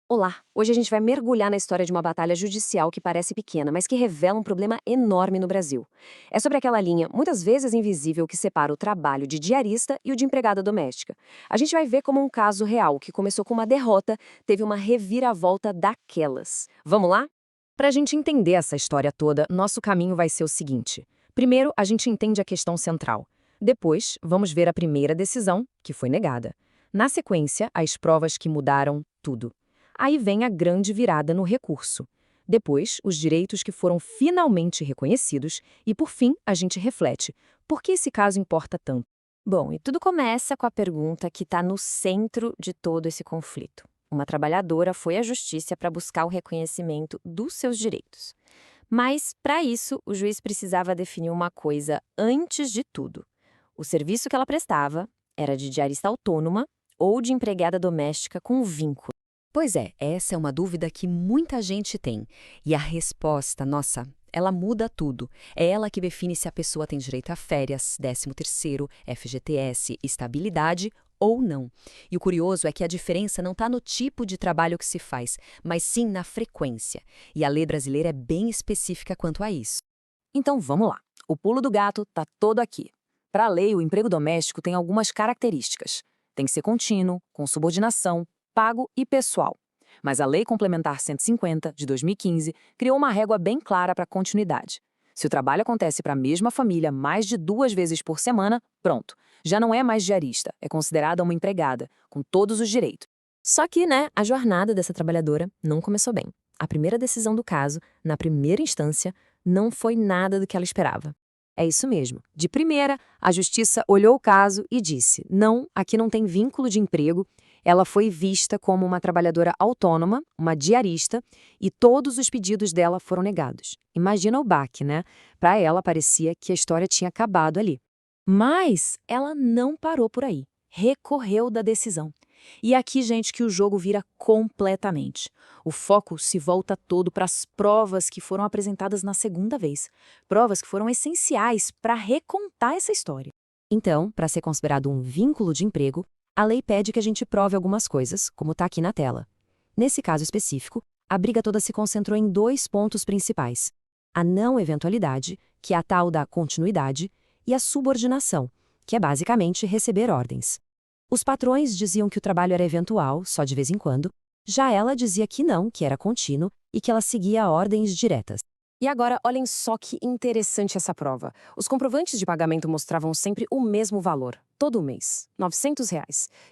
Olá! Hoje a gente vai mergulhar na história de uma batalha judicial que parece pequena, mas que revela um problema enorme no Brasil. É sobre aquela linha, muitas vezes invisível, que separa o trabalho de diarista e o de empregada doméstica. A gente vai ver como um caso real que começou com uma derrota, teve uma reviravolta daquelas. Vamos lá? Para a gente entender essa história toda, nosso caminho vai ser o seguinte. Primeiro, a gente entende a questão central. Depois, vamos ver a primeira decisão, que foi negada. Na sequência, as provas que mudaram tudo. Aí vem a grande virada no recurso. Depois, os direitos que foram finalmente reconhecidos. E, por fim, a gente reflete. Por que esse caso importa tanto? Bom, e tudo começa com a pergunta que está no centro de todo esse conflito. Uma trabalhadora foi à justiça para buscar o reconhecimento dos seus direitos. Mas, para isso, o juiz precisava definir uma coisa antes de tudo. O serviço que ela prestava era de diarista autônoma ou de empregada doméstica com vínculo. Pois é, essa é uma dúvida que muita gente tem. E a resposta, nossa, ela muda tudo. É ela que define se a pessoa tem direito a férias, 13º, FGTS, estabilidade ou não. E o curioso é que a diferença não está no tipo de trabalho que se faz, mas sim na frequência. E a lei brasileira é bem específica quanto a isso. Então vamos lá. O pulo do gato está todo aqui. Para a lei, o emprego doméstico tem algumas características. Tem que ser contínuo, com subordinação, pago e pessoal. Mas a Lei Complementar 150, de 2015, criou uma régua bem clara para a continuidade. Se o trabalho acontece para a mesma família mais de 2 vezes por semana, pronto. Já não é mais diarista, é considerada uma empregada, com todos os direitos. Só que, a jornada dessa trabalhadora não começou bem. A primeira decisão do caso, na primeira instância, não foi nada do que ela esperava. É isso mesmo. De primeira, a justiça olhou o caso e disse: não, aqui não tem vínculo de emprego. Ela foi vista como uma trabalhadora autônoma, uma diarista, e todos os pedidos dela foram negados. Imagina o baque, né? Para ela, parecia que a história tinha acabado ali. Mas ela não parou por aí. Recorreu da decisão. E é aqui, gente, que o jogo vira completamente. O foco se volta todo para as provas que foram apresentadas na segunda vez. Provas que foram essenciais para recontar essa história. Então, para ser considerado um vínculo de emprego, a lei pede que a gente prove algumas coisas, como está aqui na tela. Nesse caso específico, a briga toda se concentrou em dois pontos principais: a não eventualidade, que é a tal da continuidade, e a subordinação, que é basicamente receber ordens. Os patrões diziam que o trabalho era eventual, só de vez em quando, já ela dizia que não, que era contínuo e que ela seguia ordens diretas. E agora, olhem só que interessante essa prova. Os comprovantes de pagamento mostravam sempre o mesmo valor, todo mês, R$ 900.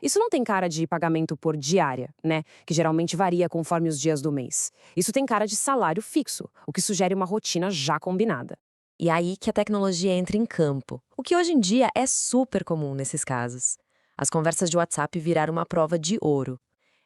Isso não tem cara de pagamento por diária, né? Que geralmente varia conforme os dias do mês. Isso tem cara de salário fixo, o que sugere uma rotina já combinada. E aí que a tecnologia entra em campo, o que hoje em dia é super comum nesses casos. As conversas de WhatsApp viraram uma prova de ouro.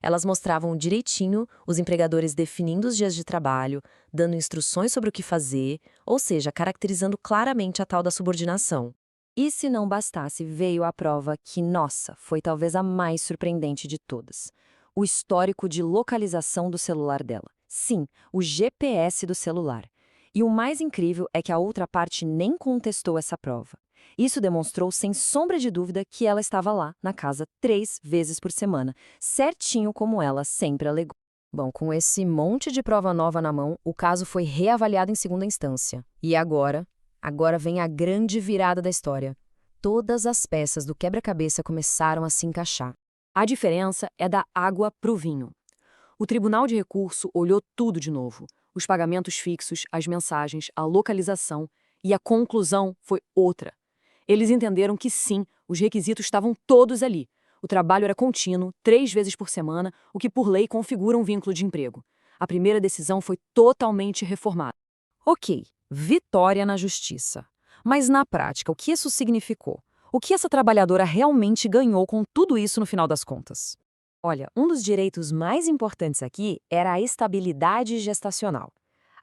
Elas mostravam direitinho os empregadores definindo os dias de trabalho, dando instruções sobre o que fazer, ou seja, caracterizando claramente a tal da subordinação. E se não bastasse, veio a prova que, nossa, foi talvez a mais surpreendente de todas: o histórico de localização do celular dela. Sim, o GPS do celular. E o mais incrível é que a outra parte nem contestou essa prova. Isso demonstrou sem sombra de dúvida que ela estava lá, na casa, 3 vezes por semana, certinho como ela sempre alegou. Bom, com esse monte de prova nova na mão, o caso foi reavaliado em segunda instância. E agora? Agora vem a grande virada da história. Todas as peças do quebra-cabeça começaram a se encaixar. A diferença é da água pro vinho. O Tribunal de Recurso olhou tudo de novo: os pagamentos fixos, as mensagens, a localização, e a conclusão foi outra. Eles entenderam que sim, os requisitos estavam todos ali. O trabalho era contínuo, 3 vezes por semana, o que por lei configura um vínculo de emprego. A primeira decisão foi totalmente reformada. Ok, vitória na justiça. Mas na prática, o que isso significou? O que essa trabalhadora realmente ganhou com tudo isso no final das contas? Olha, um dos direitos mais importantes aqui era a estabilidade gestacional.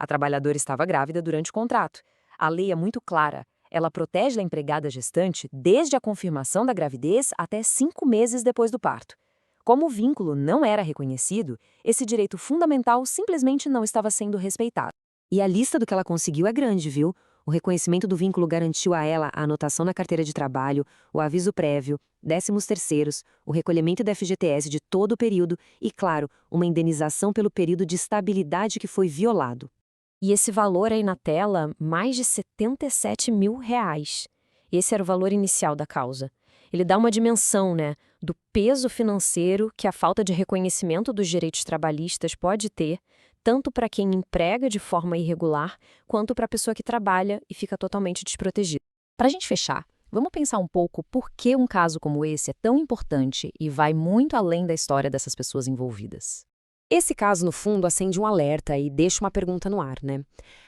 A trabalhadora estava grávida durante o contrato. A lei é muito clara. Ela protege a empregada gestante desde a confirmação da gravidez até 5 meses depois do parto. Como o vínculo não era reconhecido, esse direito fundamental simplesmente não estava sendo respeitado. E a lista do que ela conseguiu é grande, viu? O reconhecimento do vínculo garantiu a ela a anotação na carteira de trabalho, o aviso prévio, 13º, o recolhimento da FGTS de todo o período e, claro, uma indenização pelo período de estabilidade que foi violado. E esse valor aí na tela, mais de R$ 77 mil. Esse era o valor inicial da causa. Ele dá uma dimensão, né, do peso financeiro que a falta de reconhecimento dos direitos trabalhistas pode ter, tanto para quem emprega de forma irregular, quanto para a pessoa que trabalha e fica totalmente desprotegida. Para a gente fechar, vamos pensar um pouco por que um caso como esse é tão importante e vai muito além da história dessas pessoas envolvidas. Esse caso, no fundo, acende um alerta e deixa uma pergunta no ar, né?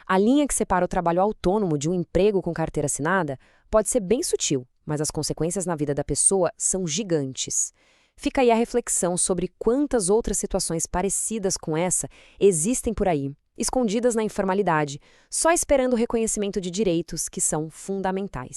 A linha que separa o trabalho autônomo de um emprego com carteira assinada pode ser bem sutil, mas as consequências na vida da pessoa são gigantes. Fica aí a reflexão sobre quantas outras situações parecidas com essa existem por aí, escondidas na informalidade, só esperando o reconhecimento de direitos que são fundamentais.